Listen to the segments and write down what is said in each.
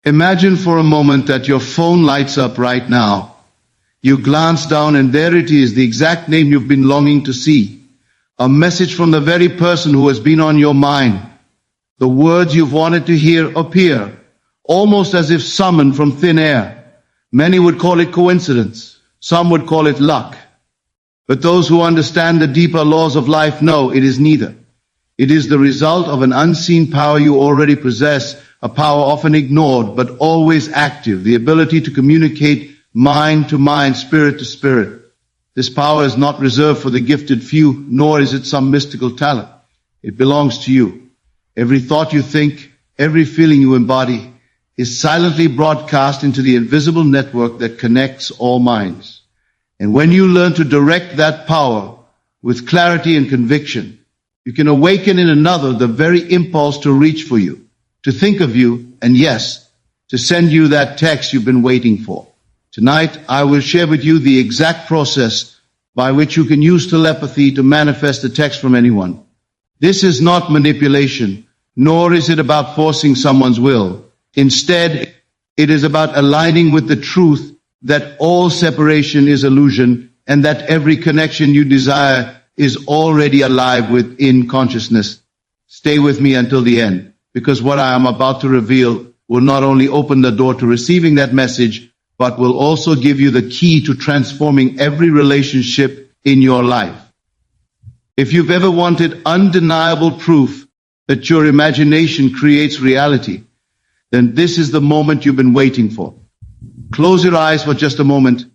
Imagine for a moment that your phone lights up right now. You glance down and there it is, the exact name you've been longing to see. A message from the very person who has been on your mind. The words you've wanted to hear appear, almost as if summoned from thin air. Many would call it coincidence. Some would call it luck. But those who understand the deeper laws of life know it is neither. It is the result of an unseen power you already possess, a power often ignored but always active, the ability to communicate mind to mind, spirit to spirit. This power is not reserved for the gifted few, nor is it some mystical talent. It belongs to you. Every thought you think, every feeling you embody, is silently broadcast into the invisible network that connects all minds. And when you learn to direct that power with clarity and conviction, you can awaken in another the very impulse to reach for you, to think of you, and yes, to send you that text you've been waiting for. Tonight, I will share with you the exact process by which you can use telepathy to manifest a text from anyone. This is not manipulation, nor is it about forcing someone's will. Instead, it is about aligning with the truth that all separation is illusion and that every connection you desire is already alive within consciousness. Stay with me until the end, because what I am about to reveal will not only open the door to receiving that message, but will also give you the key to transforming every relationship in your life. If you've ever wanted undeniable proof that your imagination creates reality, then this is the moment you've been waiting for. Close your eyes for just a moment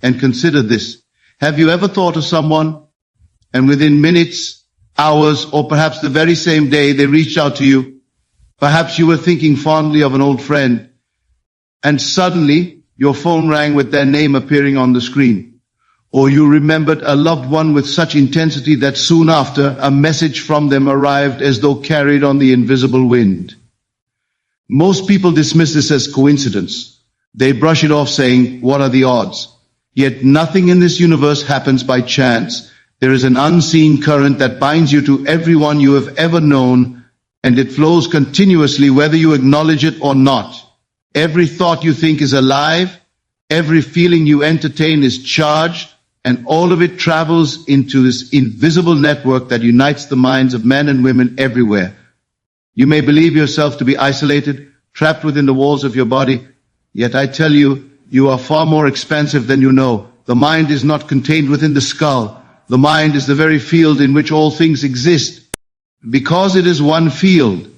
and consider this. Have you ever thought of someone and within minutes, hours, or perhaps the very same day they reached out to you? Perhaps you were thinking fondly of an old friend and suddenly your phone rang with their name appearing on the screen. Or you remembered a loved one with such intensity that soon after a message from them arrived as though carried on the invisible wind. Most people dismiss this as coincidence. They brush it off saying, what are the odds? Yet nothing in this universe happens by chance. There is an unseen current that binds you to everyone you have ever known, and it flows continuously whether you acknowledge it or not. Every thought you think is alive, every feeling you entertain is charged, and all of it travels into this invisible network that unites the minds of men and women everywhere. You may believe yourself to be isolated, trapped within the walls of your body, yet I tell you, you are far more expansive than you know. The mind is not contained within the skull. The mind is the very field in which all things exist. Because it is one field,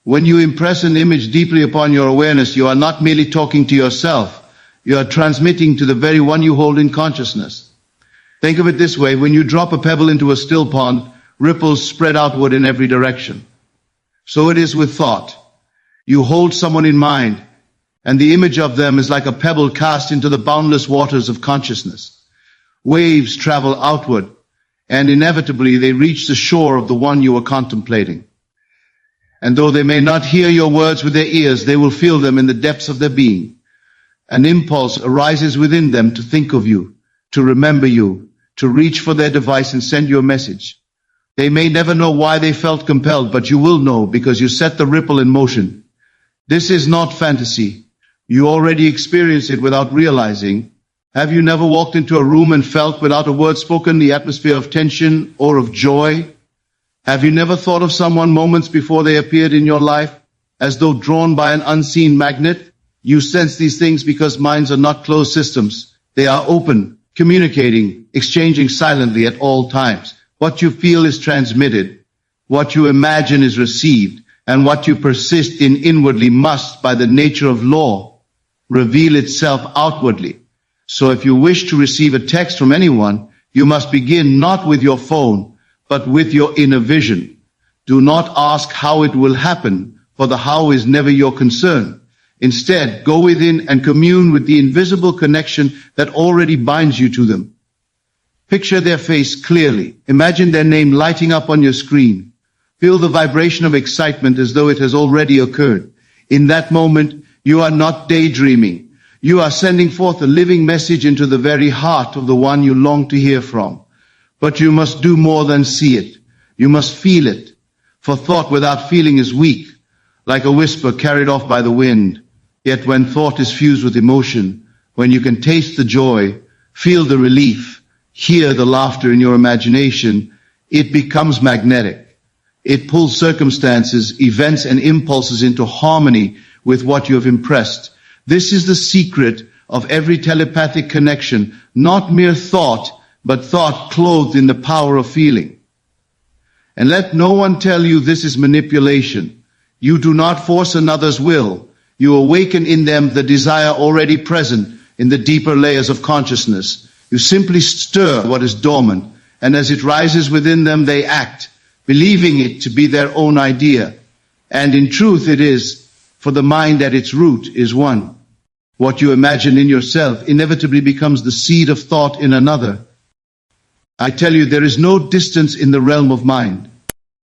when you impress an image deeply upon your awareness, you are not merely talking to yourself. You are transmitting to the very one you hold in consciousness. Think of it this way. When you drop a pebble into a still pond, ripples spread outward in every direction. So it is with thought. You hold someone in mind, and the image of them is like a pebble cast into the boundless waters of consciousness. Waves travel outward, and inevitably they reach the shore of the one you are contemplating. And though they may not hear your words with their ears, they will feel them in the depths of their being. An impulse arises within them to think of you, to remember you, to reach for their device and send you a message. They may never know why they felt compelled, but you will know because you set the ripple in motion. This is not fantasy. You already experience it without realizing. Have you never walked into a room and felt without a word spoken the atmosphere of tension or of joy? Have you never thought of someone moments before they appeared in your life, as though drawn by an unseen magnet? You sense these things because minds are not closed systems. They are open, communicating, exchanging silently at all times. What you feel is transmitted. What you imagine is received. And what you persist in inwardly must, by the nature of law, reveal itself outwardly. So if you wish to receive a text from anyone, you must begin not with your phone, but with your inner vision. Do not ask how it will happen, for the how is never your concern. Instead, go within and commune with the invisible connection that already binds you to them. Picture their face clearly. Imagine their name lighting up on your screen. Feel the vibration of excitement as though it has already occurred. In that moment, you are not daydreaming. You are sending forth a living message into the very heart of the one you long to hear from. But you must do more than see it. You must feel it. For thought without feeling is weak. like a whisper carried off by the wind. Yet when thought is fused with emotion, when you can taste the joy, feel the relief, hear the laughter in your imagination, it becomes magnetic. It pulls circumstances, events, and impulses into harmony with what you have impressed. This is the secret of every telepathic connection, not mere thought, but thought clothed in the power of feeling. And let no one tell you this is manipulation. You do not force another's will. You awaken in them the desire already present in the deeper layers of consciousness. You simply stir what is dormant, and as it rises within them, they act, believing it to be their own idea. And in truth it is, for the mind at its root is one. What you imagine in yourself inevitably becomes the seed of thought in another. I tell you, there is no distance in the realm of mind.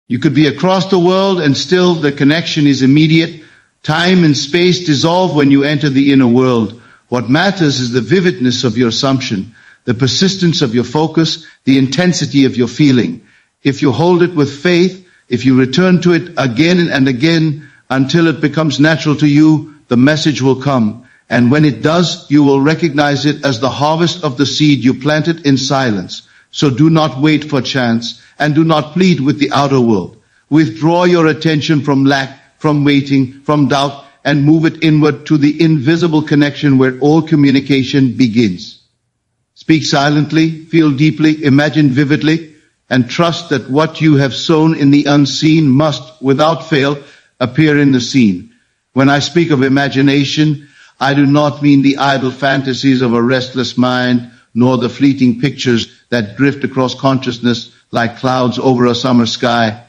You could be across the world and still the connection is immediate. Time and space dissolve when you enter the inner world. What matters is the vividness of your assumption, the persistence of your focus, the intensity of your feeling. If you hold it with faith, if you return to it again and again until it becomes natural to you, the message will come. And when it does, you will recognize it as the harvest of the seed you planted in silence. So do not wait for chance, and do not plead with the outer world. Withdraw your attention from lack, from waiting, from doubt, and move it inward to the invisible connection where all communication begins. Speak silently, feel deeply, imagine vividly, and trust that what you have sown in the unseen must, without fail, appear in the seen. When I speak of imagination, I do not mean the idle fantasies of a restless mind, nor the fleeting pictures that drift across consciousness like clouds over a summer sky.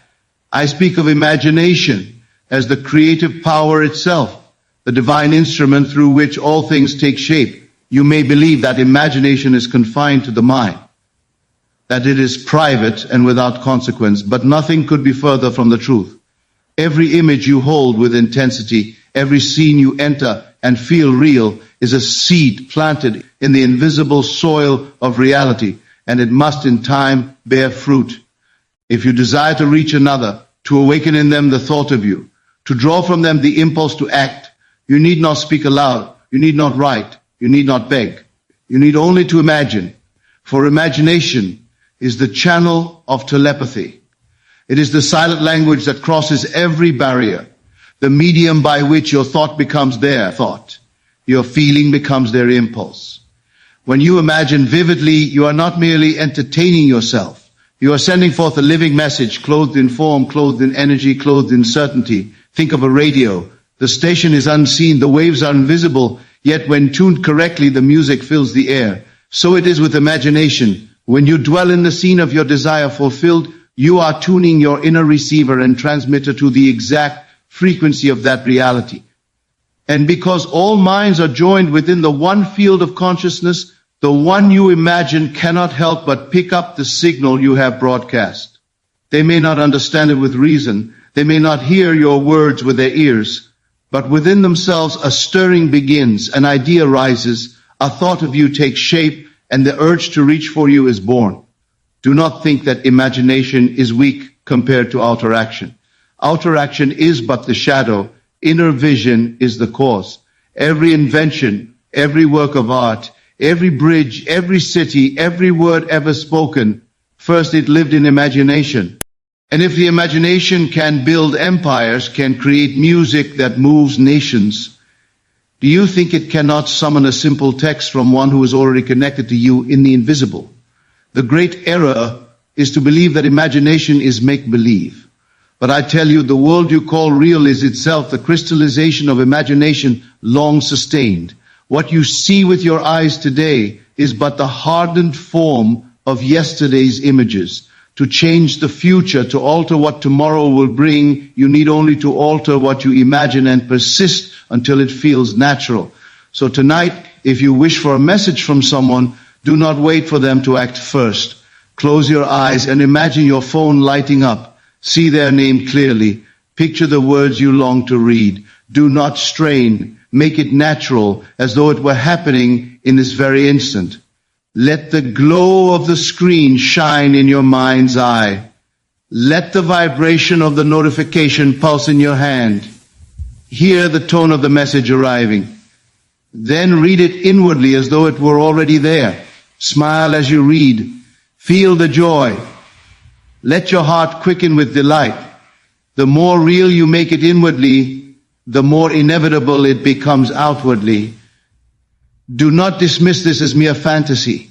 I speak of imagination as the creative power itself, the divine instrument through which all things take shape. You may believe that imagination is confined to the mind, that it is private and without consequence, but nothing could be further from the truth. Every image you hold with intensity, every scene you enter and feel real, is a seed planted in the invisible soil of reality, and it must in time bear fruit. If you desire to reach another, to awaken in them the thought of you, to draw from them the impulse to act, you need not speak aloud, you need not write, you need not beg. You need only to imagine, for imagination is the channel of telepathy. It is the silent language that crosses every barrier, the medium by which your thought becomes their thought. Your feeling becomes their impulse. When you imagine vividly, you are not merely entertaining yourself. You are sending forth a living message, clothed in form, clothed in energy, clothed in certainty. Think of a radio. The station is unseen, the waves are invisible, yet when tuned correctly, the music fills the air. So it is with imagination. When you dwell in the scene of your desire fulfilled, you are tuning your inner receiver and transmitter to the exact frequency of that reality. And because all minds are joined within the one field of consciousness, the one you imagine cannot help but pick up the signal you have broadcast. They may not understand it with reason, they may not hear your words with their ears, but within themselves a stirring begins, an idea rises, a thought of you takes shape, and the urge to reach for you is born. Do not think that imagination is weak compared to outer action. Outer action is but the shadow. Inner vision is the cause. Every invention, every work of art, every bridge, every city, every word ever spoken, first it lived in imagination. And if the imagination can build empires, can create music that moves nations, do you think it cannot summon a simple text from one who is already connected to you in the invisible? The great error is to believe that imagination is make-believe. But I tell you, the world you call real is itself the crystallization of imagination long sustained. What you see with your eyes today is but the hardened form of yesterday's images. To change the future, to alter what tomorrow will bring, you need only to alter what you imagine and persist until it feels natural. So tonight, if you wish for a message from someone, do not wait for them to act first. Close your eyes and imagine your phone lighting up. See their name clearly. Picture the words you long to read. Do not strain. Make it natural, as though it were happening in this very instant. Let the glow of the screen shine in your mind's eye. Let the vibration of the notification pulse in your hand. Hear the tone of the message arriving. Then read it inwardly as though it were already there. Smile as you read. Feel the joy. Let your heart quicken with delight. The more real you make it inwardly, the more inevitable it becomes outwardly. Do not dismiss this as mere fantasy.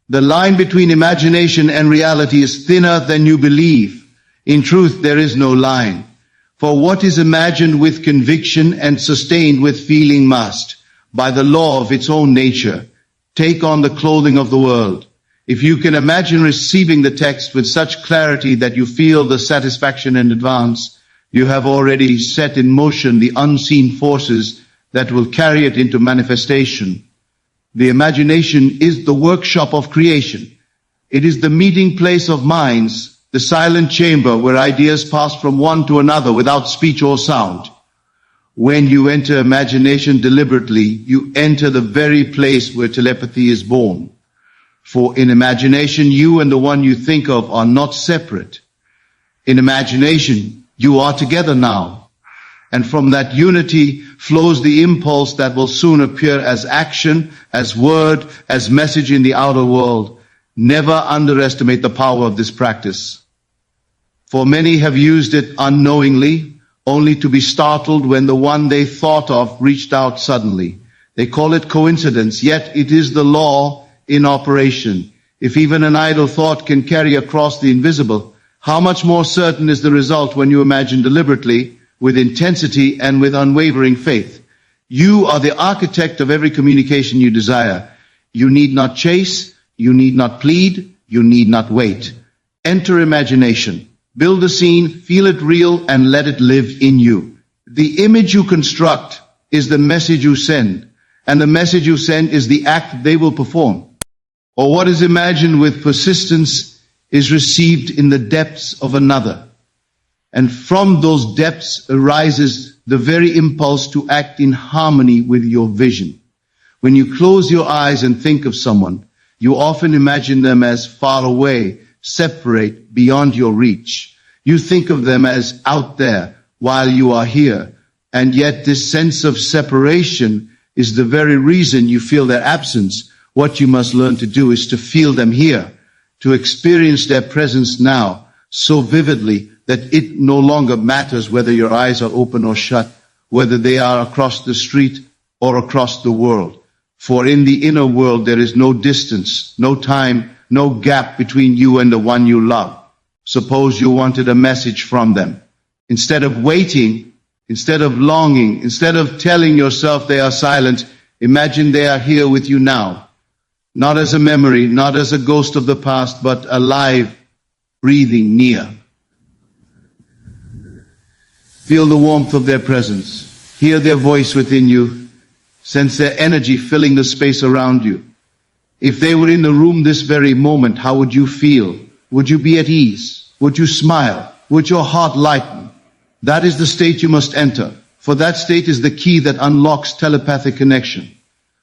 The line between imagination and reality is thinner than you believe. In truth, there is no line. For what is imagined with conviction and sustained with feeling must, by the law of its own nature, take on the clothing of the world. If you can imagine receiving the text with such clarity that you feel the satisfaction in advance, you have already set in motion the unseen forces that will carry it into manifestation. The imagination is the workshop of creation. It is the meeting place of minds, the silent chamber where ideas pass from one to another without speech or sound. When you enter imagination deliberately, you enter the very place where telepathy is born. For in imagination, you and the one you think of are not separate. In imagination, you are together now. And from that unity flows the impulse that will soon appear as action, as word, as message in the outer world. Never underestimate the power of this practice. For many have used it unknowingly, only to be startled when the one they thought of reached out suddenly. They call it coincidence, yet it is the law in operation. If even an idle thought can carry across the invisible, how much more certain is the result when you imagine deliberately, with intensity and with unwavering faith. You are the architect of every communication you desire. You need not chase, you need not plead, you need not wait. Enter imagination. Build a scene, feel it real, and let it live in you. The image you construct is the message you send, and the message you send is the act they will perform. Or what is imagined with persistence is received in the depths of another. And from those depths arises the very impulse to act in harmony with your vision. When you close your eyes and think of someone, you often imagine them as far away, separate, beyond your reach. You think of them as out there while you are here. And yet this sense of separation is the very reason you feel their absence. What you must learn to do is to feel them here, to experience their presence now so vividly that it no longer matters whether your eyes are open or shut, whether they are across the street or across the world. For in the inner world there is no distance, no time, no gap between you and the one you love. Suppose you wanted a message from them. Instead of waiting, instead of longing, instead of telling yourself they are silent, imagine they are here with you now. Not as a memory, not as a ghost of the past, but alive, breathing near. Feel the warmth of their presence. Hear their voice within you. Sense their energy filling the space around you. If they were in the room this very moment, how would you feel? Would you be at ease? Would you smile? Would your heart lighten? That is the state you must enter, for that state is the key that unlocks telepathic connection.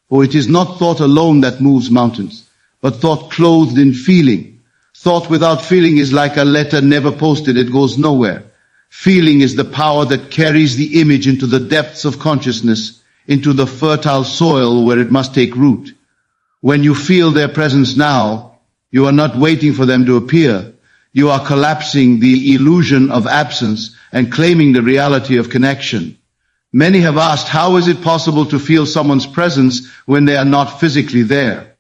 For it is not thought alone that moves mountains, but thought clothed in feeling. Thought without feeling is like a letter never posted, it goes nowhere. Feeling is the power that carries the image into the depths of consciousness, into the fertile soil where it must take root. When you feel their presence now, you are not waiting for them to appear. You are collapsing the illusion of absence and claiming the reality of connection. Many have asked, how is it possible to feel someone's presence when they are not physically there?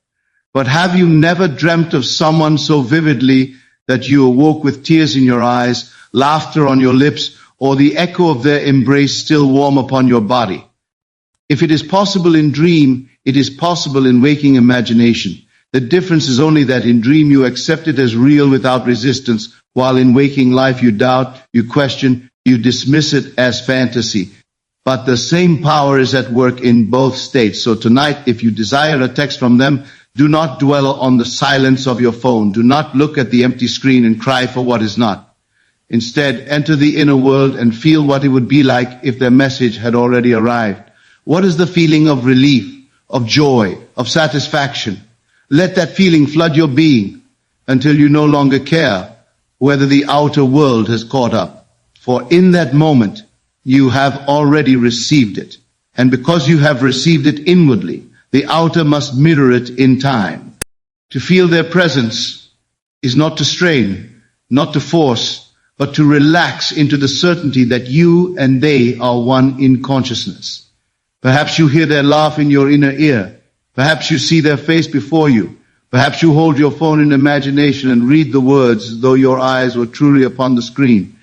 But have you never dreamt of someone so vividly that you awoke with tears in your eyes, laughter on your lips, or the echo of their embrace still warm upon your body? If it is possible in dream, it is possible in waking imagination. The difference is only that in dream you accept it as real without resistance, while in waking life you doubt, you question, you dismiss it as fantasy. But the same power is at work in both states. So tonight, if you desire a text from them, do not dwell on the silence of your phone. Do not look at the empty screen and cry for what is not. Instead, enter the inner world and feel what it would be like if their message had already arrived. What is the feeling of relief, of joy, of satisfaction? Let that feeling flood your being until you no longer care whether the outer world has caught up. For in that moment, you have already received it. And because you have received it inwardly, the outer must mirror it in time. To feel their presence is not to strain, not to force, but to relax into the certainty that you and they are one in consciousness. Perhaps you hear their laugh in your inner ear. Perhaps you see their face before you. Perhaps you hold your phone in imagination and read the words as though your eyes were truly upon the screen.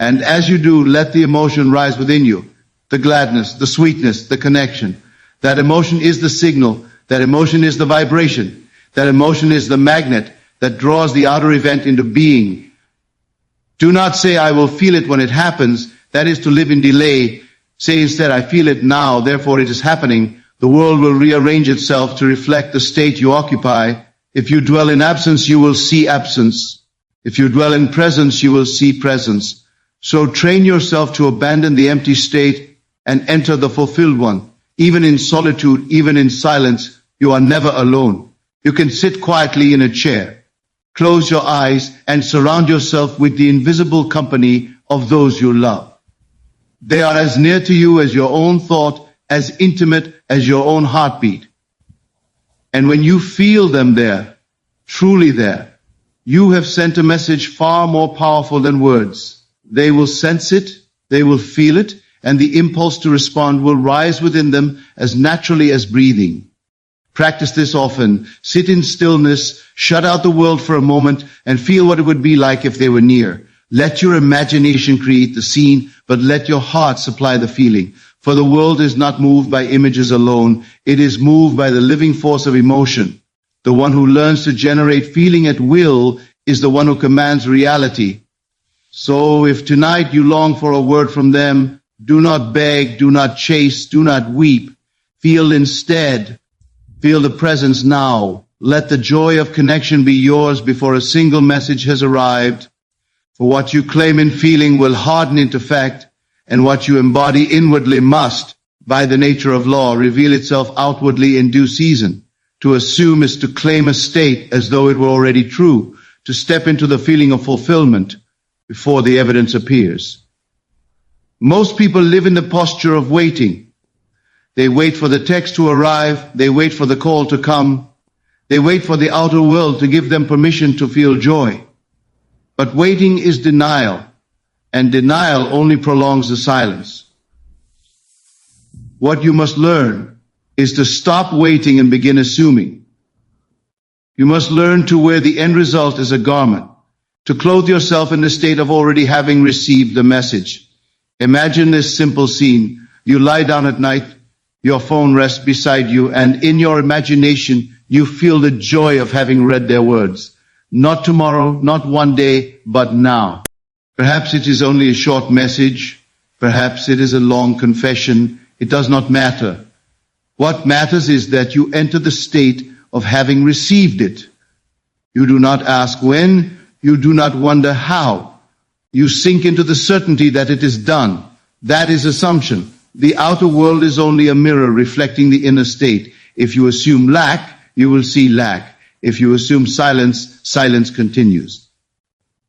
And as you do, let the emotion rise within you. The gladness, the sweetness, the connection. That emotion is the signal. That emotion is the vibration. That emotion is the magnet that draws the outer event into being. Do not say, I will feel it when it happens. That is to live in delay. Say instead, I feel it now, therefore it is happening. The world will rearrange itself to reflect the state you occupy. If you dwell in absence, you will see absence. If you dwell in presence, you will see presence. So train yourself to abandon the empty state and enter the fulfilled one. Even in solitude, even in silence, you are never alone. You can sit quietly in a chair, close your eyes, and surround yourself with the invisible company of those you love. They are as near to you as your own thought, as intimate as your own heartbeat. And when you feel them there, truly there, you have sent a message far more powerful than words. They will sense it, they will feel it, and the impulse to respond will rise within them as naturally as breathing. Practice this often. Sit in stillness, shut out the world for a moment, and feel what it would be like if they were near. Let your imagination create the scene, but let your heart supply the feeling. For the world is not moved by images alone. It is moved by the living force of emotion. The one who learns to generate feeling at will is the one who commands reality. So if tonight you long for a word from them, do not beg, do not chase, do not weep. Feel instead. Feel the presence now. Let the joy of connection be yours before a single message has arrived. For what you claim in feeling will harden into fact, and what you embody inwardly must, by the nature of law, reveal itself outwardly in due season. To assume is to claim a state as though it were already true, to step into the feeling of fulfillment before the evidence appears. Most people live in the posture of waiting. They wait for the text to arrive, they wait for the call to come, they wait for the outer world to give them permission to feel joy. But waiting is denial, and denial only prolongs the silence. What you must learn is to stop waiting and begin assuming. You must learn to wear the end result as a garment, to clothe yourself in the state of already having received the message. Imagine this simple scene. You lie down at night, your phone rests beside you, and in your imagination you feel the joy of having read their words. Not tomorrow, not one day, but now. Perhaps it is only a short message. Perhaps it is a long confession. It does not matter. What matters is that you enter the state of having received it. You do not ask when. You do not wonder how. You sink into the certainty that it is done. That is assumption. The outer world is only a mirror reflecting the inner state. If you assume lack, you will see lack. If you assume silence, silence continues.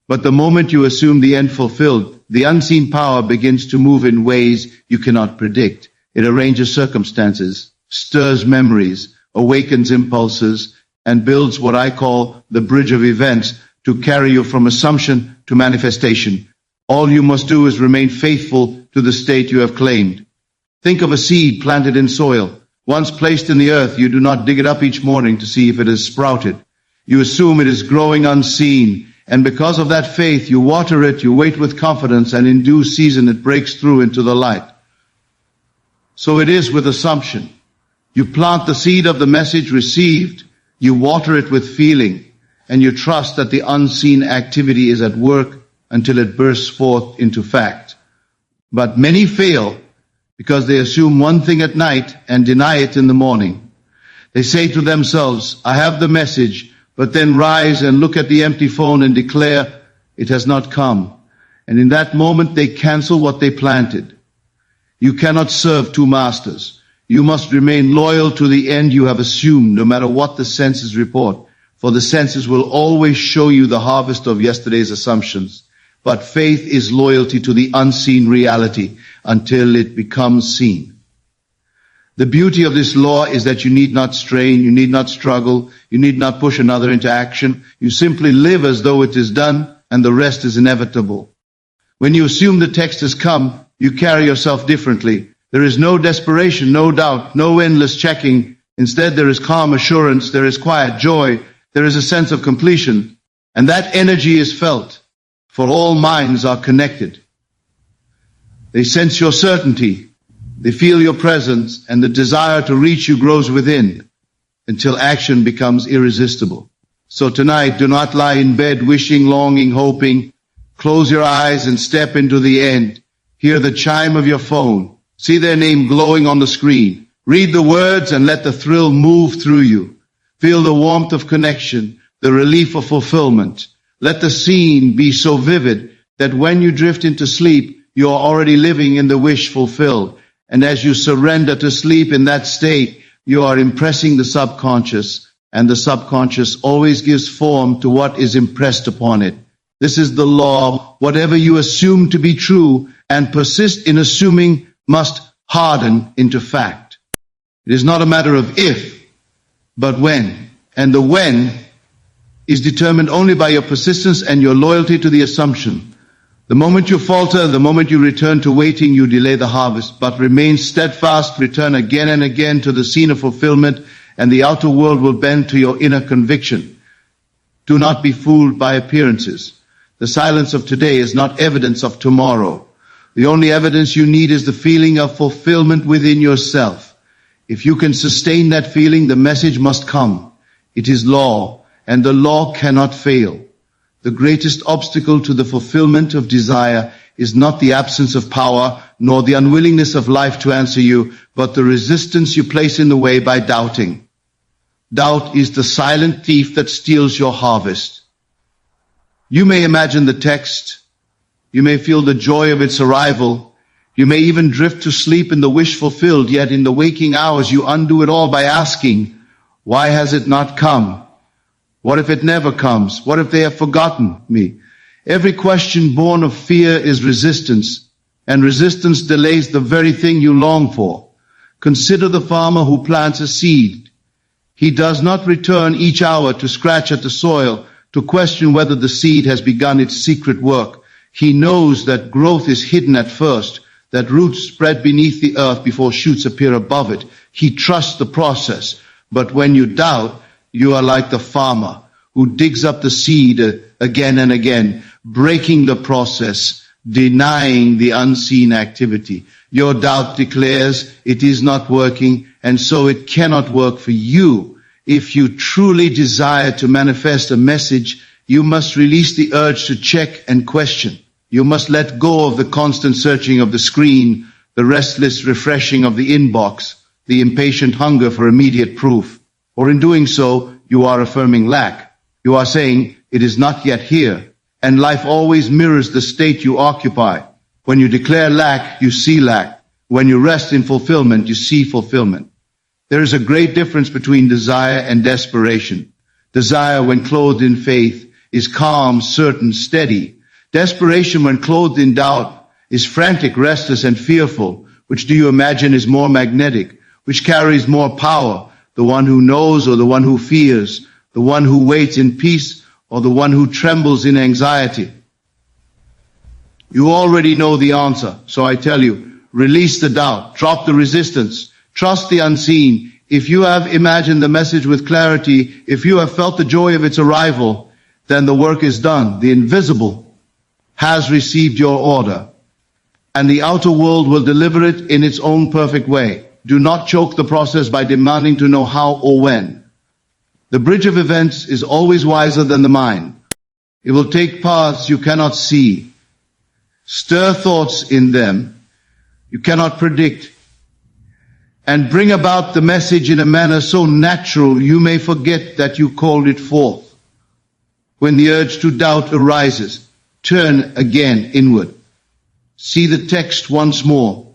But the moment you assume the end fulfilled, the unseen power begins to move in ways you cannot predict. It arranges circumstances, stirs memories, awakens impulses, and builds what I call the bridge of events to carry you from assumption to manifestation. All you must do is remain faithful to the state you have claimed. Think of a seed planted in soil. Once placed in the earth, you do not dig it up each morning to see if it has sprouted. You assume it is growing unseen, and because of that faith, you water it, you wait with confidence, and in due season it breaks through into the light. So it is with assumption. You plant the seed of the message received, you water it with feeling, and you trust that the unseen activity is at work until it bursts forth into fact. But many fail because they assume one thing at night and deny it in the morning. They say to themselves, I have the message, but then rise and look at the empty phone and declare, it has not come. And in that moment they cancel what they planted. You cannot serve two masters. You must remain loyal to the end you have assumed, no matter what the senses report. For the senses will always show you the harvest of yesterday's assumptions. But faith is loyalty to the unseen reality. until it becomes seen. The beauty of this law is that you need not strain, you need not struggle, you need not push another into action. You simply live as though it is done, and the rest is inevitable. When you assume the text has come, you carry yourself differently. There is no desperation, no doubt, no endless checking. Instead, there is calm assurance, there is quiet joy, there is a sense of completion, and that energy is felt, for all minds are connected. They sense your certainty, they feel your presence, and the desire to reach you grows within until action becomes irresistible. So tonight, do not lie in bed wishing, longing, hoping. Close your eyes and step into the end. Hear the chime of your phone. See their name glowing on the screen. Read the words and let the thrill move through you. Feel the warmth of connection, the relief of fulfillment. Let the scene be so vivid that when you drift into sleep, you are already living in the wish fulfilled. And as you surrender to sleep in that state, you are impressing the subconscious, and the subconscious always gives form to what is impressed upon it. This is the law. Whatever you assume to be true and persist in assuming must harden into fact. It is not a matter of if, but when. And the when is determined only by your persistence and your loyalty to the assumption. The moment you falter, the moment you return to waiting, you delay the harvest, but remain steadfast, return again and again to the scene of fulfillment, and the outer world will bend to your inner conviction. Do not be fooled by appearances. The silence of today is not evidence of tomorrow. The only evidence you need is the feeling of fulfillment within yourself. If you can sustain that feeling, the message must come. It is law, and the law cannot fail. The greatest obstacle to the fulfillment of desire is not the absence of power, nor the unwillingness of life to answer you, but the resistance you place in the way by doubting. Doubt is the silent thief that steals your harvest. You may imagine the text. You may feel the joy of its arrival. You may even drift to sleep in the wish fulfilled, yet in the waking hours you undo it all by asking, why has it not come? What if it never comes? What if they have forgotten me? Every question born of fear is resistance, and resistance delays the very thing you long for. Consider the farmer who plants a seed. He does not return each hour to scratch at the soil, to question whether the seed has begun its secret work. He knows that growth is hidden at first, that roots spread beneath the earth before shoots appear above it. He trusts the process. But when you doubt, you are like the farmer who digs up the seed again and again, breaking the process, denying the unseen activity. Your doubt declares it is not working, and so it cannot work for you. If you truly desire to manifest a message, you must release the urge to check and question. You must let go of the constant searching of the screen, the restless refreshing of the inbox, the impatient hunger for immediate proof. Or in doing so, you are affirming lack. You are saying, it is not yet here. And life always mirrors the state you occupy. When you declare lack, you see lack. When you rest in fulfillment, you see fulfillment. There is a great difference between desire and desperation. Desire, when clothed in faith, is calm, certain, steady. Desperation, when clothed in doubt, is frantic, restless, and fearful. Which do you imagine is more magnetic? Which carries more power? The one who knows or the one who fears? The one who waits in peace or the one who trembles in anxiety? You already know the answer, so I tell you, release the doubt, drop the resistance, trust the unseen. If you have imagined the message with clarity, if you have felt the joy of its arrival, then the work is done. The invisible has received your order, and the outer world will deliver it in its own perfect way. Do not choke the process by demanding to know how or when. The bridge of events is always wiser than the mind. It will take paths you cannot see, stir thoughts in them you cannot predict, and bring about the message in a manner so natural you may forget that you called it forth. When the urge to doubt arises, turn again inward. See the text once more.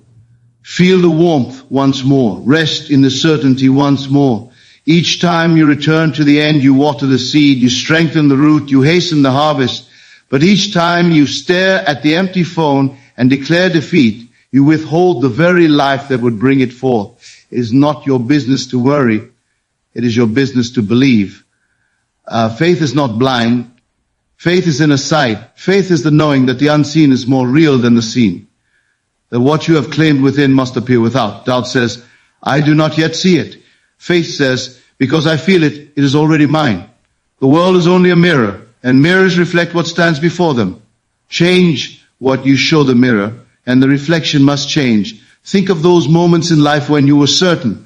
Feel the warmth once more. Rest in the certainty once more. Each time you return to the end, you water the seed, you strengthen the root, you hasten the harvest. But each time you stare at the empty phone and declare defeat, You withhold the very life that would bring it forth. It is not your business to worry. It is your business to believe. Faith is not blind. Faith is in a sight. Faith is the knowing that the unseen is more real than the seen. That what you have claimed within must appear without. Doubt says, I do not yet see it. Faith says, because I feel it, it is already mine. The world is only a mirror, and mirrors reflect what stands before them. Change what you show the mirror, and the reflection must change. Think of those moments in life when you were certain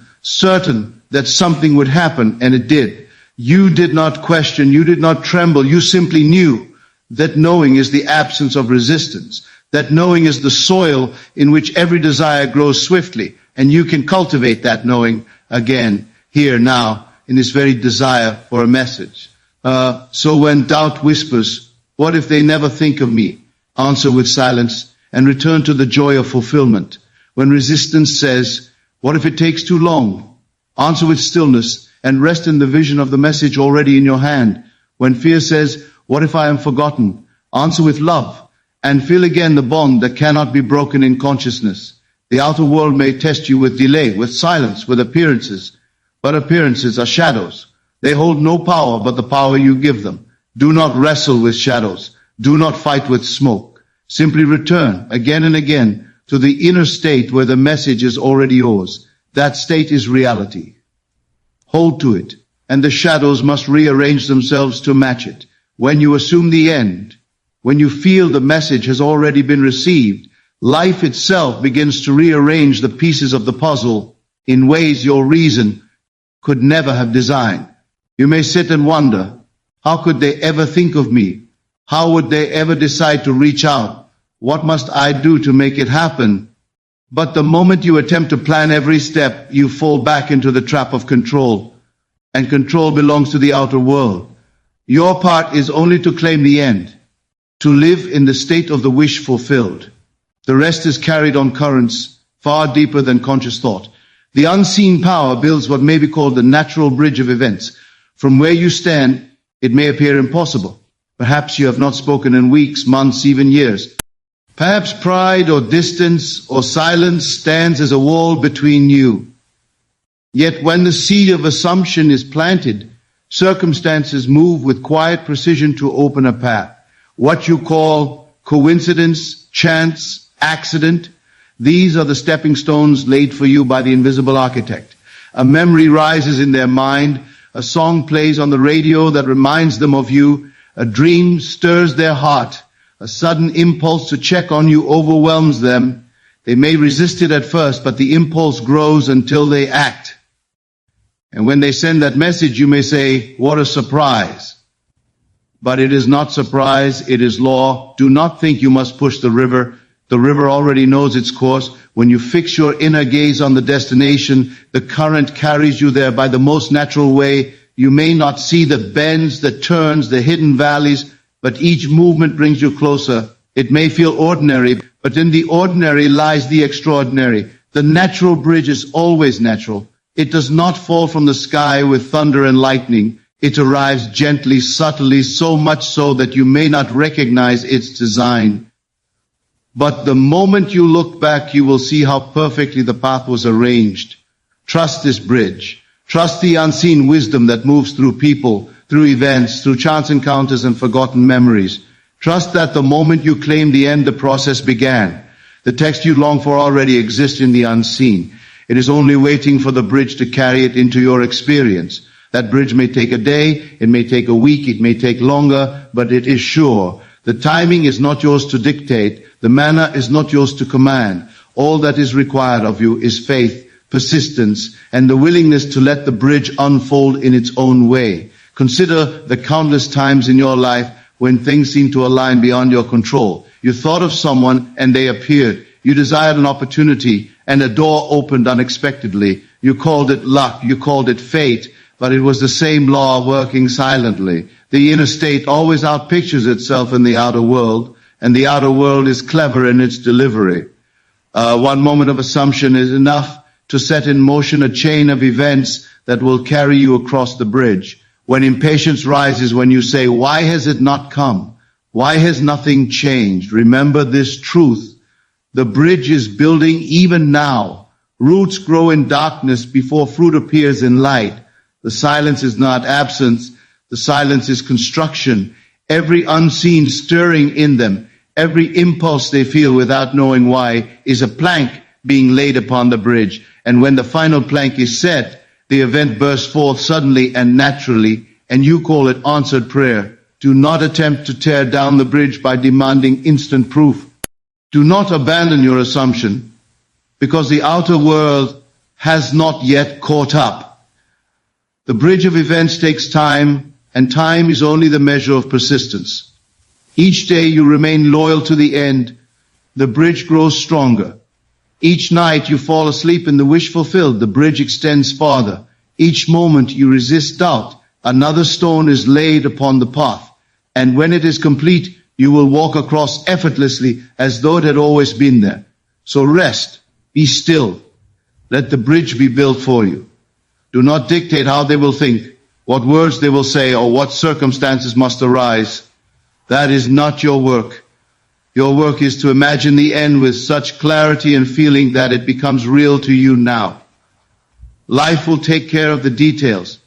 that something would happen, and it did. You did not question, you did not tremble, you simply knew. That knowing is the absence of resistance. That knowing is the soil in which every desire grows swiftly, and you can cultivate that knowing again, here, now, in this very desire for a message. So when doubt whispers, what if they never think of me? Answer with silence and return to the joy of fulfillment. When resistance says, what if it takes too long? Answer with stillness and rest in the vision of the message already in your hand. When fear says, what if I am forgotten? Answer with love and feel again the bond that cannot be broken in consciousness. The outer world may test you with delay, with silence, with appearances, but appearances are shadows. They hold no power but the power you give them. Do not wrestle with shadows. Do not fight with smoke. Simply return again and again to the inner state where the message is already yours. That state is reality. Hold to it, and the shadows must rearrange themselves to match it. When you assume the end, when you feel the message has already been received, life itself begins to rearrange the pieces of the puzzle in ways your reason could never have designed. You may sit and wonder, how could they ever think of me? How would they ever decide to reach out? What must I do to make it happen? But the moment you attempt to plan every step, you fall back into the trap of control. And control belongs to the outer world. Your part is only to claim the end, to live in the state of the wish fulfilled. The rest is carried on currents far deeper than conscious thought. The unseen power builds what may be called the natural bridge of events. From where you stand, it may appear impossible. Perhaps you have not spoken in weeks, months, even years. Perhaps pride or distance or silence stands as a wall between you. Yet when the seed of assumption is planted, circumstances move with quiet precision to open a path. What you call coincidence, chance, accident, these are the stepping stones laid for you by the invisible architect. A memory rises in their mind, a song plays on the radio that reminds them of you, a dream stirs their heart, a sudden impulse to check on you overwhelms them. They may resist it at first, but the impulse grows until they act. And when they send that message, you may say, what a surprise. But it is not surprise, it is law. Do not think you must push the river. The river already knows its course. When you fix your inner gaze on the destination, the current carries you there by the most natural way. You may not see the bends, the turns, the hidden valleys, but each movement brings you closer. It may feel ordinary, but in the ordinary lies the extraordinary. The natural bridge is always natural. It does not fall from the sky with thunder and lightning. It arrives gently, subtly, so much so that you may not recognize its design. But the moment you look back, you will see how perfectly the path was arranged. Trust this bridge. Trust the unseen wisdom that moves through people, through events, through chance encounters and forgotten memories. Trust that the moment you claim the end, the process began. The text you long for already exists in the unseen. It is only waiting for the bridge to carry it into your experience. That bridge may take a day, it may take a week, it may take longer, but it is sure. The timing is not yours to dictate. The manner is not yours to command. All that is required of you is faith, persistence, and the willingness to let the bridge unfold in its own way. Consider the countless times in your life when things seem to align beyond your control. You thought of someone and they appeared. You desired an opportunity and a door opened unexpectedly. You called it luck, you called it fate, but it was the same law working silently. The inner state always outpictures itself in the outer world, and the outer world is clever in its delivery. One moment of assumption is enough to set in motion a chain of events that will carry you across the bridge. When impatience rises, when you say, why has it not come? Why has nothing changed? Remember this truth. The bridge is building even now. Roots grow in darkness before fruit appears in light. The silence is not absence. The silence is construction. Every unseen stirring in them, every impulse they feel without knowing why, is a plank being laid upon the bridge. And when the final plank is set, the event bursts forth suddenly and naturally, and you call it answered prayer. Do not attempt to tear down the bridge by demanding instant proof. Do not abandon your assumption, because the outer world has not yet caught up. The bridge of events takes time, and time is only the measure of persistence. Each day you remain loyal to the end, the bridge grows stronger. Each night you fall asleep in the wish fulfilled, the bridge extends farther. Each moment you resist doubt, another stone is laid upon the path. And when it is complete, you will walk across effortlessly as though it had always been there. So rest, be still, let the bridge be built for you. Do not dictate how they will think, what words they will say, or what circumstances must arise. That is not your work. Your work is to imagine the end with such clarity and feeling that it becomes real to you now. Life will take care of the details.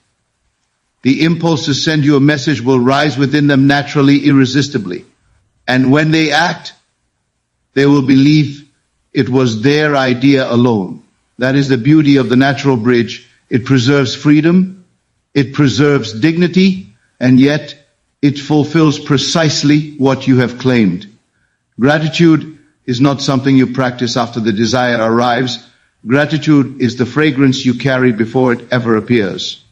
The impulse to send you a message will rise within them naturally, irresistibly. And when they act, they will believe it was their idea alone. That is the beauty of the natural bridge. It preserves freedom, it preserves dignity, and yet it fulfills precisely what you have claimed. Gratitude is not something you practice after the desire arrives. Gratitude is the fragrance you carry before it ever appears.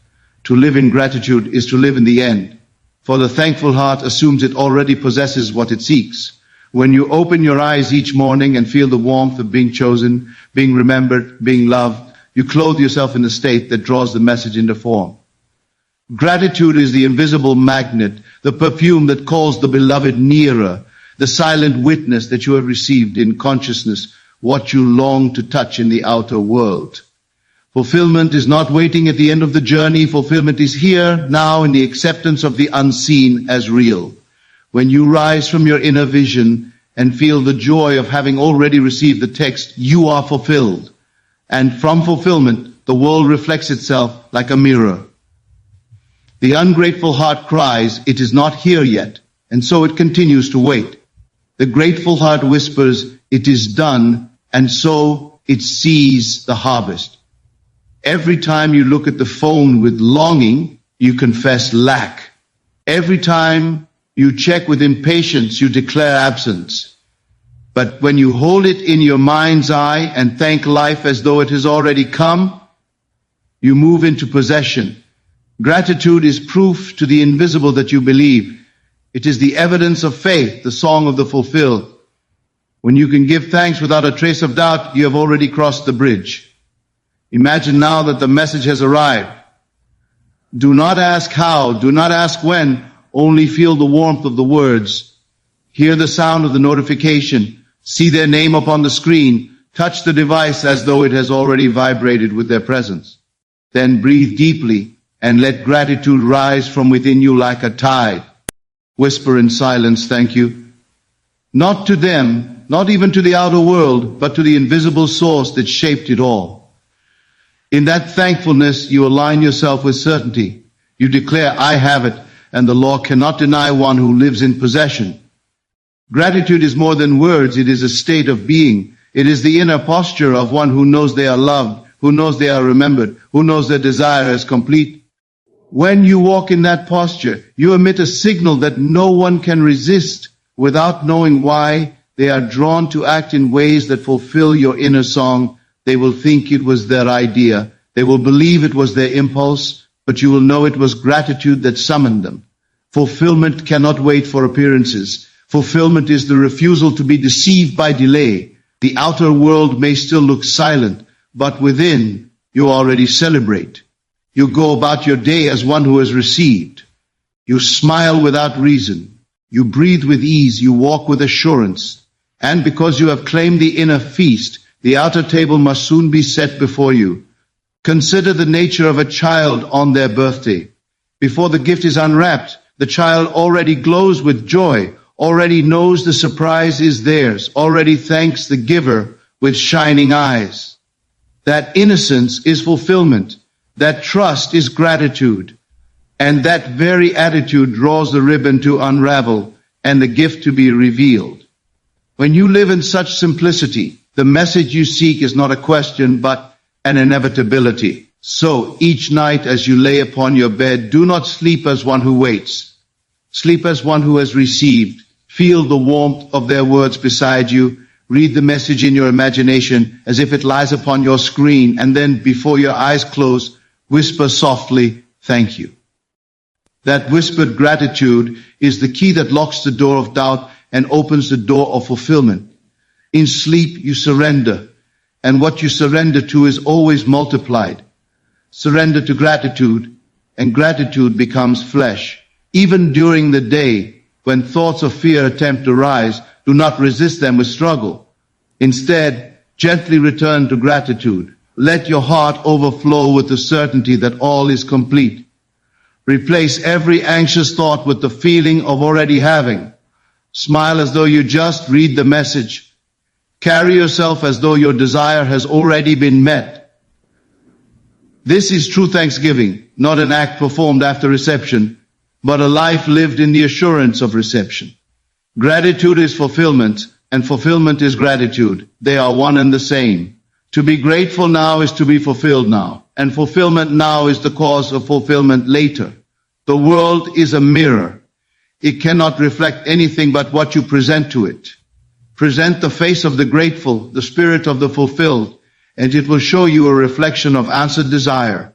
To live in gratitude is to live in the end, for the thankful heart assumes it already possesses what it seeks. When you open your eyes each morning and feel the warmth of being chosen, being remembered, being loved, you clothe yourself in a state that draws the message into form. Gratitude is the invisible magnet, the perfume that calls the beloved nearer, the silent witness that you have received in consciousness, what you long to touch in the outer world. Fulfillment is not waiting at the end of the journey. Fulfillment is here, now, in the acceptance of the unseen as real. When you rise from your inner vision and feel the joy of having already received the text, you are fulfilled. And from fulfillment, the world reflects itself like a mirror. The ungrateful heart cries, it is not here yet, and so it continues to wait. The grateful heart whispers, it is done, and so it sees the harvest. Every time you look at the phone with longing, you confess lack. Every time you check with impatience, you declare absence. But when you hold it in your mind's eye and thank life as though it has already come, you move into possession. Gratitude is proof to the invisible that you believe. It is the evidence of faith, the song of the fulfilled. When you can give thanks without a trace of doubt, you have already crossed the bridge. Imagine now that the message has arrived. Do not ask how, do not ask when, only feel the warmth of the words. Hear the sound of the notification, see their name upon the screen, touch the device as though it has already vibrated with their presence. Then breathe deeply and let gratitude rise from within you like a tide. Whisper in silence, thank you. Not to them, not even to the outer world, but to the invisible source that shaped it all. In that thankfulness, you align yourself with certainty. You declare, I have it, and the law cannot deny one who lives in possession. Gratitude is more than words, it is a state of being. It is the inner posture of one who knows they are loved, who knows they are remembered, who knows their desire is complete. When you walk in that posture, you emit a signal that no one can resist. Without knowing why, they are drawn to act in ways that fulfill your inner song. They will think it was their idea. They will believe it was their impulse, but you will know it was gratitude that summoned them. Fulfillment cannot wait for appearances. Fulfillment is the refusal to be deceived by delay. The outer world may still look silent, but within, you already celebrate. You go about your day as one who has received. You smile without reason. You breathe with ease. You walk with assurance. And because you have claimed the inner feast, the outer table must soon be set before you. Consider the nature of a child on their birthday. Before the gift is unwrapped, the child already glows with joy. already knows the surprise is theirs, already thanks the giver with shining eyes. That innocence is fulfillment, that trust is gratitude, and that very attitude draws the ribbon to unravel and the gift to be revealed. When you live in such simplicity, the message you seek is not a question but an inevitability. So each night as you lay upon your bed, do not sleep as one who waits. Sleep as one who has received. Feel the warmth of their words beside you. Read the message in your imagination as if it lies upon your screen, and then before your eyes close, whisper softly, "Thank you." That whispered gratitude is the key that locks the door of doubt and opens the door of fulfillment. In sleep, you surrender, and what you surrender to is always multiplied. Surrender to gratitude, and gratitude becomes flesh. Even during the day, when thoughts of fear attempt to rise, do not resist them with struggle. Instead, gently return to gratitude. Let your heart overflow with the certainty that all is complete. Replace every anxious thought with the feeling of already having. Smile as though you just read the message. Carry yourself as though your desire has already been met. This is true thanksgiving, not an act performed after reception, but a life lived in the assurance of reception. Gratitude is fulfillment, and fulfillment is gratitude. They are one and the same. To be grateful now is to be fulfilled now, and fulfillment now is the cause of fulfillment later. The world is a mirror. It cannot reflect anything but what you present to it. Present the face of the grateful, the spirit of the fulfilled, and it will show you a reflection of answered desire.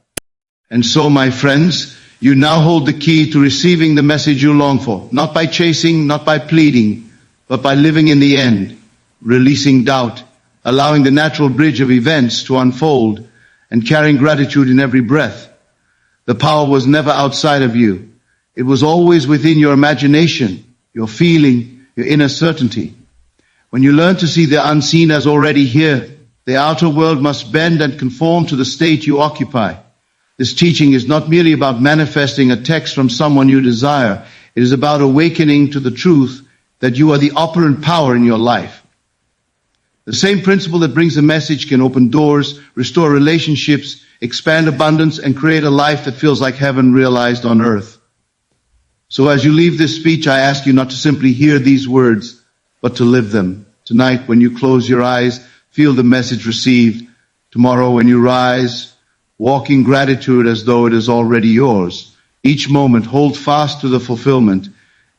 And so, my friends, you now hold the key to receiving the message you long for, not by chasing, not by pleading, but by living in the end, releasing doubt, allowing the natural bridge of events to unfold, and carrying gratitude in every breath. The power was never outside of you. It was always within your imagination, your feeling, your inner certainty. When you learn to see the unseen as already here, the outer world must bend and conform to the state you occupy. This teaching is not merely about manifesting a text from someone you desire. It is about awakening to the truth that you are the operant power in your life. The same principle that brings a message can open doors, restore relationships, expand abundance, and create a life that feels like heaven realized on earth. So as you leave this speech, I ask you not to simply hear these words, but to live them. Tonight, when you close your eyes, feel the message received. Tomorrow, when you rise, walk in gratitude as though it is already yours. Each moment, hold fast to the fulfillment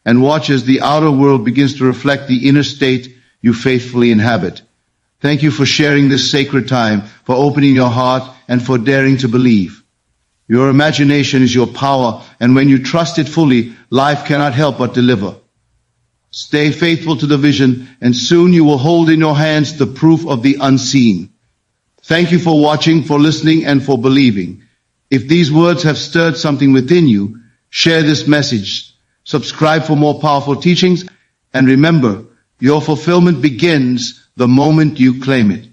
and watch as the outer world begins to reflect the inner state you faithfully inhabit. Thank you for sharing this sacred time, for opening your heart, and for daring to believe. Your imagination is your power, and when you trust it fully, life cannot help but deliver. Stay faithful to the vision, and soon you will hold in your hands the proof of the unseen. Thank you for watching, for listening, and for believing. If these words have stirred something within you, share this message. Subscribe for more powerful teachings, and remember, your fulfillment begins the moment you claim it.